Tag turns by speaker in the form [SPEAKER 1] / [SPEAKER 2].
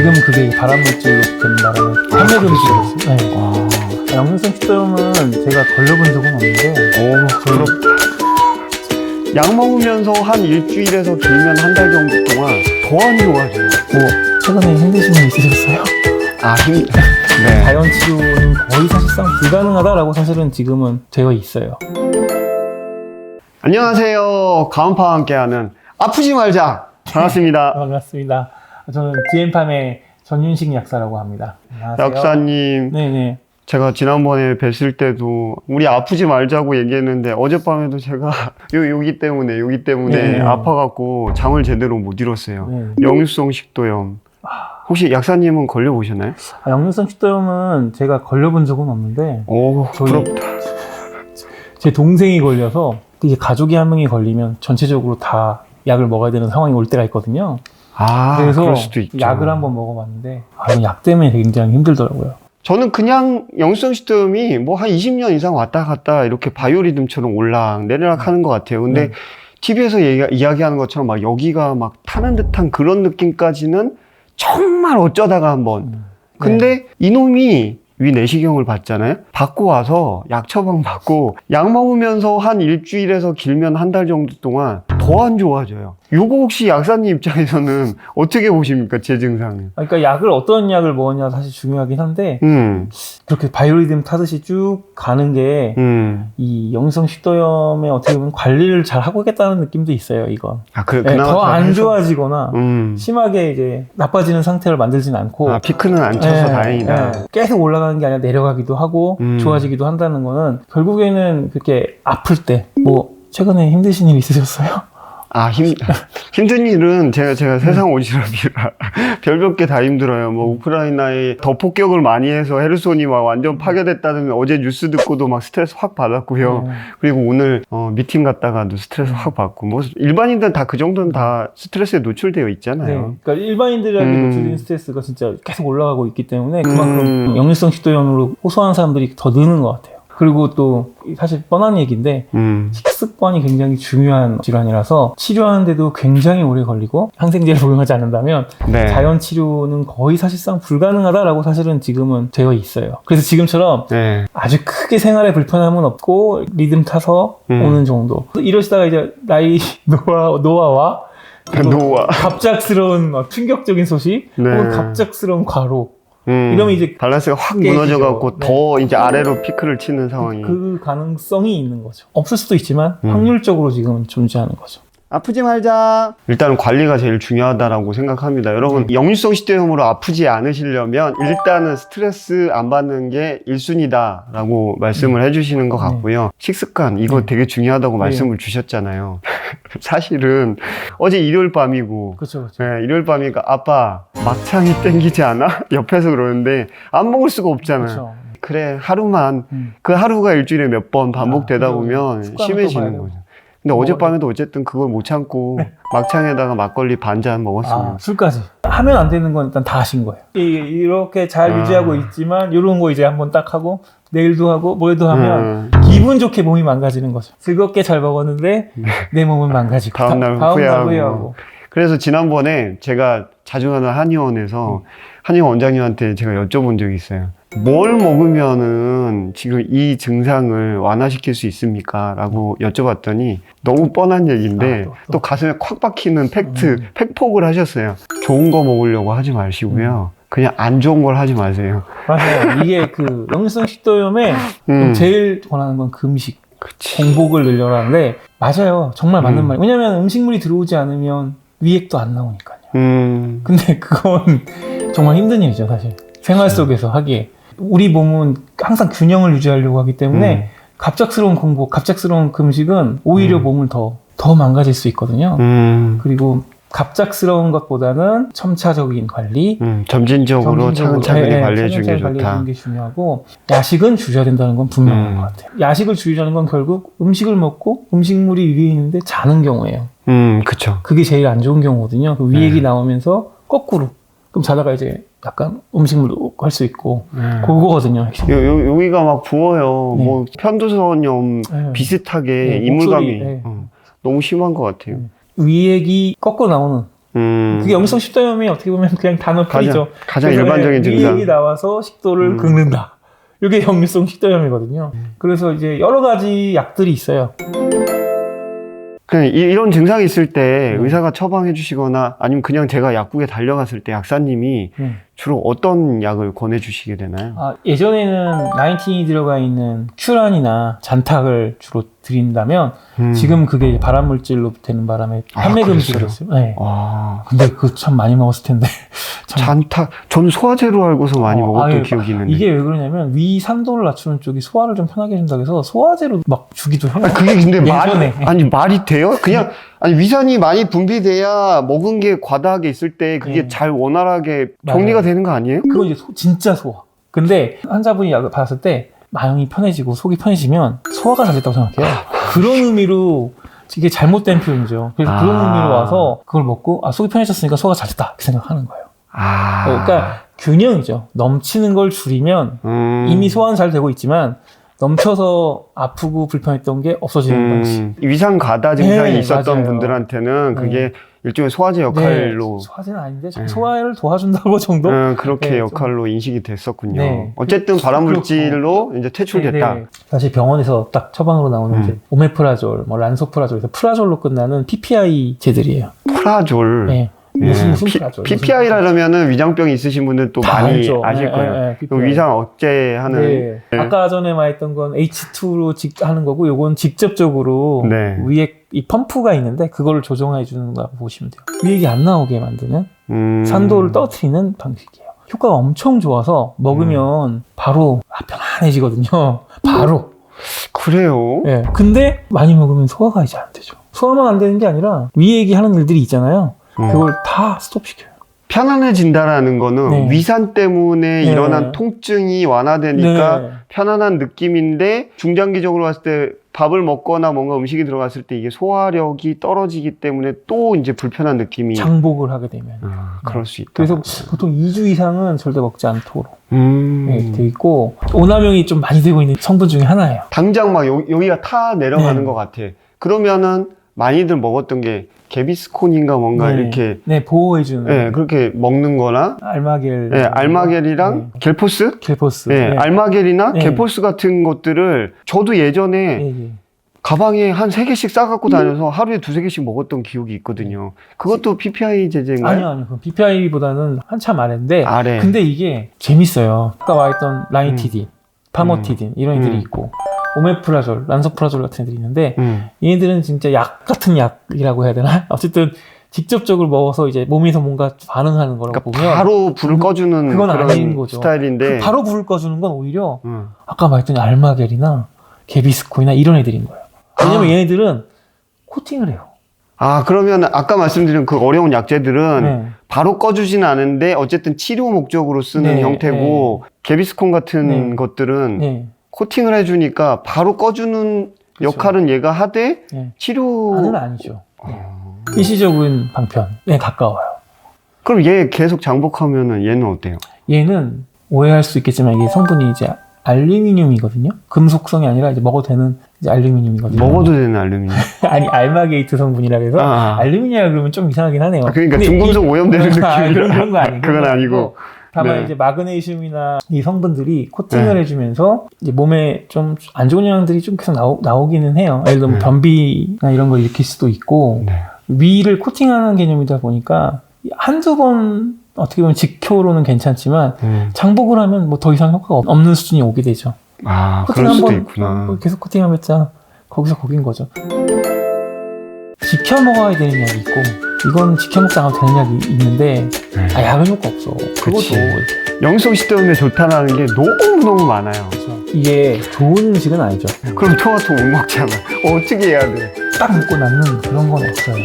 [SPEAKER 1] 지금 그게 발암물질로 된다라는 판매 금지였어요. 네. 역류성 식도염은 제가 걸려본 적은 없는데.
[SPEAKER 2] 부럽다. 약 먹으면서 한 일주일에서 길면 한 달 정도 동안 더 안 좋아져요.
[SPEAKER 1] 뭐 최근에 힘드신 분 있으셨어요?
[SPEAKER 2] 네.
[SPEAKER 1] 자연 치료는 거의 사실상 불가능하다라고 사실은 지금은 되어 있어요.
[SPEAKER 2] 안녕하세요. 가온파와 함께하는 아프지 말자. 반갑습니다.
[SPEAKER 1] 반갑습니다. 저는 GM팜의 전윤식 약사라고 합니다. 안녕하세요.
[SPEAKER 2] 약사님,
[SPEAKER 1] 네네.
[SPEAKER 2] 제가 지난번에 뵀을 때도 우리 아프지 말자고 얘기했는데 어젯밤에도 제가 여기 때문에
[SPEAKER 1] 네.
[SPEAKER 2] 아파갖고 잠을 제대로 못 이뤘어요.
[SPEAKER 1] 네.
[SPEAKER 2] 역류성 식도염. 혹시 약사님은 걸려보셨나요?
[SPEAKER 1] 역류성 식도염은 제가 걸려본 적은 없는데
[SPEAKER 2] 부럽다.
[SPEAKER 1] 제 동생이 걸려서 이게 가족이 한 명이 걸리면 전체적으로 다 약을 먹어야 되는 상황이 올 때가 있거든요. 그래서
[SPEAKER 2] 그럴 수도 있죠.
[SPEAKER 1] 약을 한번 먹어봤는데 약 때문에 굉장히 힘들더라고요.
[SPEAKER 2] 저는 그냥 역류성 식도염이 뭐 한 20년 이상 왔다 갔다 이렇게 바이오리듬처럼 올락내리락 하는 것 같아요. 근데 TV에서 이야기하는 것처럼 막 여기가 막 타는 듯한 그런 느낌까지는 정말 어쩌다가 한번. 근데 이놈이 위내시경을 받잖아요. 받고 와서 약 처방 받고 약 먹으면서 한 일주일에서 길면 한 달 정도 동안 더 안 좋아져요. 요거 혹시 약사님 입장에서는 어떻게 보십니까? 제 증상을.
[SPEAKER 1] 그러니까 약을 어떤 약을 먹었냐 사실 중요하긴 한데 그렇게 바이오리듬 타듯이 쭉 가는 게 이 역류성 식도염에 어떻게 보면 관리를 잘 하고 있겠다는 느낌도 있어요. 이건. 더 안 좋아지거나 심하게 이제 나빠지는 상태를 만들지는 않고
[SPEAKER 2] 피크는 안 쳐서 다행이다.
[SPEAKER 1] 계속 올라가는 게 아니라 내려가기도 하고 좋아지기도 한다는 거는 결국에는 그렇게 아플 때 뭐 최근에 힘드신 일 있으셨어요?
[SPEAKER 2] 힘든 일은 제가 세상 오지랖이라 별몇 개 다 힘들어요. 뭐 우크라이나에 더 폭격을 많이 해서 헤르손이 막 완전 파괴됐다는 어제 뉴스 듣고도 막 스트레스 확 받았고요. 그리고 오늘 미팅 갔다가도 스트레스 확 받고 뭐 일반인들은 다 그 정도는 다 스트레스에 노출되어 있잖아요.
[SPEAKER 1] 그러니까 일반인들에게 노출된 스트레스가 진짜 계속 올라가고 있기 때문에 그만큼 역류성 식도염으로 호소하는 사람들이 더 느는 것 같아요. 그리고 또 사실 뻔한 얘기인데 식습관이 굉장히 중요한 질환이라서 치료하는데도 굉장히 오래 걸리고 항생제를 복용하지 않는다면 자연 치료는 거의 사실상 불가능하다라고 사실은 지금은 되어 있어요. 그래서 지금처럼 아주 크게 생활에 불편함은 없고 리듬 타서 오는 정도. 이러시다가 이제 나이 노화와 갑작스러운 충격적인 소식 혹은 갑작스러운 과로 이러면 이제
[SPEAKER 2] 밸런스가 확 무너져갖고 더 이제 아래로 피크를 치는 상황이.
[SPEAKER 1] 그 가능성이 있는 거죠. 없을 수도 있지만 확률적으로 지금은 존재하는 거죠.
[SPEAKER 2] 아프지 말자. 일단 관리가 제일 중요하다라고 생각합니다. 여러분 역류성 식도염으로 아프지 않으시려면 일단은 스트레스 안 받는 게 1순위다라고 말씀을 해주시는 것 같고요. 식습관 이거 되게 중요하다고 말씀을 주셨잖아요. 사실은 어제 일요일 밤이고
[SPEAKER 1] 그렇죠.
[SPEAKER 2] 일요일 밤이니까 아빠 막창이 땡기지 않아? 옆에서 그러는데 안 먹을 수가 없잖아요. 그래 하루만 그 하루가 일주일에 몇 번 반복되다 보면 심해지는 거죠. 근데 어젯밤에도 어쨌든 그걸 못 참고 막창에다가 막걸리 반잔 먹었습니다.
[SPEAKER 1] 술까지 하면 안 되는 건 일단 다 하신 거예요. 이렇게 잘 유지하고 있지만 이런 거 이제 한번 딱 하고 내일도 하고 모레도 하면 기분 좋게 몸이 망가지는 거죠. 즐겁게 잘 먹었는데 내 몸은 망가지고
[SPEAKER 2] 다음날 후회하고. 그래서 지난번에 제가 자주 가는 한의원에서 한의원 원장님한테 제가 여쭤본 적이 있어요. 뭘 먹으면은 지금 이 증상을 완화시킬 수 있습니까? 라고 여쭤봤더니 너무 뻔한 얘기인데 또 가슴에 콱 박히는 팩폭을 하셨어요. 좋은 거 먹으려고 하지 마시고요. 그냥 안 좋은 걸 하지 마세요.
[SPEAKER 1] 맞아요. 이게 그 역류성 식도염에 제일 권하는 건 금식. 공복을 늘려라는데 맞아요. 정말 맞는 말이에요. 왜냐면 음식물이 들어오지 않으면 위액도 안 나오니까요. 근데 그건 정말 힘든 일이죠, 사실. 생활 속에서 하기에. 우리 몸은 항상 균형을 유지하려고 하기 때문에 갑작스러운 공복, 갑작스러운 금식은 오히려 몸을 더 망가질 수 있거든요. 그리고 갑작스러운 것보다는 첨차적인 관리,
[SPEAKER 2] 점진적으로 차근차근히 관리해 주는 게 좋다.
[SPEAKER 1] 게 중요하고 야식은 줄여야 된다는 건 분명한 것 같아요. 야식을 줄이자는 건 결국 음식을 먹고 음식물이 위에 있는데 자는 경우예요.
[SPEAKER 2] 그쵸.
[SPEAKER 1] 그게 제일 안 좋은 경우거든요. 그 위액이 나오면서 거꾸로. 그럼 자다가 이제 약간 음식물도 할 수 있고 그거거든요.
[SPEAKER 2] 여기가 막 부어요. 뭐 편도선염 비슷하게 이물감이 너무 심한 것 같아요.
[SPEAKER 1] 위액이 거꾸로 나오는 그게 역류성 식도염이 어떻게 보면 그냥 단어풀이죠.
[SPEAKER 2] 가장 일반적인 증상.
[SPEAKER 1] 위액이 나와서 식도를 긁는다. 이게 역류성 식도염이거든요. 그래서 이제 여러 가지 약들이 있어요.
[SPEAKER 2] 그냥 이런 증상이 있을 때 의사가 처방해 주시거나 아니면 그냥 제가 약국에 달려갔을 때 약사님이 주로 어떤 약을 권해 주시게 되나요?
[SPEAKER 1] 예전에는 나인틴이 들어가 있는 큐란이나 잔탁을 주로 드린다면 지금 그게 발암물질로 되는 바람에 판매 금지가 됐어요. 네. 근데 그거 참 많이 먹었을 텐데.
[SPEAKER 2] 잔탁, 저는 소화제로 알고서 많이 먹었던 기억이 있는데.
[SPEAKER 1] 이게 왜 그러냐면 위 산도를 낮추는 쪽이 소화를 좀 편하게 해준다고 해서 소화제로 막 주기도 해요.
[SPEAKER 2] 그게 근데
[SPEAKER 1] 예전에.
[SPEAKER 2] 말이 돼요? 그냥 위산이 많이 분비돼야 먹은 게 과다하게 있을 때 그게 잘 원활하게 정리가 되는 거 아니에요?
[SPEAKER 1] 그건 이제 진짜 소화. 근데 환자분이 약을 받았을 때 마음이 편해지고 속이 편해지면 소화가 잘 됐다고 생각해요. 그런 의미로 이게 잘못된 표현이죠. 그래서 그런 의미로 와서 그걸 먹고 속이 편해졌으니까 소화가 잘 됐다 이렇게 생각하는 거예요. 그러니까 균형이죠. 넘치는 걸 줄이면 이미 소화는 잘 되고 있지만 넘쳐서 아프고 불편했던 게 없어지는 방식.
[SPEAKER 2] 위산 과다 증상이 있었던
[SPEAKER 1] 맞아요.
[SPEAKER 2] 분들한테는 그게 일종의 소화제 역할로.
[SPEAKER 1] 소화제는 아닌데 소화를 도와준다고 정도?
[SPEAKER 2] 그렇게 역할로 인식이 됐었군요.
[SPEAKER 1] 네.
[SPEAKER 2] 어쨌든 발암물질로 이제 퇴출됐다.
[SPEAKER 1] 사실 병원에서 딱 처방으로 나오는 이제 오메프라졸, 란소프라졸, 프라졸로 끝나는 PPI제들이에요.
[SPEAKER 2] 프라졸.
[SPEAKER 1] 네. 무슨 프라졸?
[SPEAKER 2] PPI라면은 위장병이 있으신 분들 또 많이
[SPEAKER 1] 알죠.
[SPEAKER 2] 아실 거예요.
[SPEAKER 1] PPI.
[SPEAKER 2] 위장 억제하는.
[SPEAKER 1] 아까 전에 말했던 건 H2로 하는 거고, 요건 직접적으로 위액 이 펌프가 있는데 그걸 조정해 주는 거라고 보시면 돼요. 위액이 안 나오게 만드는 산도를 떨어뜨리는 방식이에요. 효과가 엄청 좋아서 먹으면 바로 편안해지거든요. 바로.
[SPEAKER 2] 그래요?
[SPEAKER 1] 네. 근데 많이 먹으면 소화가 이제 안 되죠. 소화만 안 되는 게 아니라 위액이 하는 일들이 있잖아요. 그걸 다 스톱시켜요.
[SPEAKER 2] 편안해진다라는 거는 위산 때문에 일어난 통증이 완화되니까 편안한 느낌인데 중장기적으로 봤을 때 밥을 먹거나 뭔가 음식이 들어갔을 때 이게 소화력이 떨어지기 때문에 또 이제 불편한 느낌이
[SPEAKER 1] 장복을 하게 되면
[SPEAKER 2] 그럴 수 있다.
[SPEAKER 1] 그래서 보통 2주 이상은 절대 먹지 않도록 돼 있고 오남용이 좀 많이 되고 있는 성분 중에 하나예요.
[SPEAKER 2] 당장 막 여기가 타 내려가는 것 같아. 그러면은 많이들 먹었던 게 개비스콘인가 뭔가 이렇게
[SPEAKER 1] 보호해주는
[SPEAKER 2] 그렇게 먹는 거나
[SPEAKER 1] 알마겔
[SPEAKER 2] 알마겔이랑 겔포스? 알마겔이나 겔포스 같은 것들을 저도 예전에 가방에 한 3개씩 싸갖고 다녀서 하루에 2-3개씩 먹었던 기억이 있거든요. 그것도 PPI 제제인가요?
[SPEAKER 1] 아니요. PPI보다는 한참 아래인데 근데 이게 재밌어요. 아까 말했던 라니티딘, 파모티딘 이런 애들이 있고 오메프라졸, 란소프라졸 같은 애들이 있는데 얘네들은 진짜 약 같은 약이라고 해야 되나? 어쨌든 직접적으로 먹어서 이제 몸에서 뭔가 반응하는 거라고 보면
[SPEAKER 2] 바로 불을 꺼주는
[SPEAKER 1] 그건
[SPEAKER 2] 그런
[SPEAKER 1] 아닌 거죠.
[SPEAKER 2] 스타일인데
[SPEAKER 1] 바로 불을 꺼주는 건 오히려 아까 말했던 알마겔이나 개비스코이나 이런 애들인 거예요. 왜냐면 얘네들은 코팅을 해요.
[SPEAKER 2] 그러면 아까 말씀드린 그 어려운 약제들은 바로 꺼주지는 않은데 어쨌든 치료 목적으로 쓰는 형태고 개비스콘 같은 것들은 코팅을 해주니까 바로 꺼주는 역할은 얘가 하되 치료는
[SPEAKER 1] 아니죠. 일시적인 방편에 가까워요.
[SPEAKER 2] 그럼 얘 계속 장복하면은 얘는 어때요?
[SPEAKER 1] 얘는 오해할 수 있겠지만 이게 성분이 이제 알루미늄이거든요. 금속성이 아니라 이제 먹어도 되는 이제 알루미늄이거든요.
[SPEAKER 2] 먹어도 되는 알루미늄?
[SPEAKER 1] 아니 알마게이트 성분이라 해서 알루미늄이라 그러면 좀 이상하긴 하네요.
[SPEAKER 2] 그러니까 중금속 오염되는 느낌이
[SPEAKER 1] 그런 거 아니고
[SPEAKER 2] 그건 아니고.
[SPEAKER 1] 다만 이제 마그네슘이나 이 성분들이 코팅을 해주면서 이제 몸에 좀 안 좋은 영향들이 좀 계속 나오기는 해요. 예를 들면 변비나 이런 걸 일으킬 수도 있고 위를 코팅하는 개념이다 보니까 한두 번 어떻게 보면 직효로는 괜찮지만 장복을 하면 뭐 더 이상 효과가 없는 수준이 오게 되죠.
[SPEAKER 2] 그럴 수도 있구나.
[SPEAKER 1] 계속 코팅하면 거기서 거긴 거죠. 지켜 먹어야 되는 약이 있고 이건 지켜 먹지 않아도 되는 약이 있는데 약은 효과 없어. 그것도
[SPEAKER 2] 역류성 식도염에 좋다는 게 너무너무 많아요.
[SPEAKER 1] 그렇죠. 이게 좋은 음식은 아니죠.
[SPEAKER 2] 그럼 토마토 못 먹잖아. 어떻게 해야 돼?
[SPEAKER 1] 딱 먹고 남는 그런 건 없어요.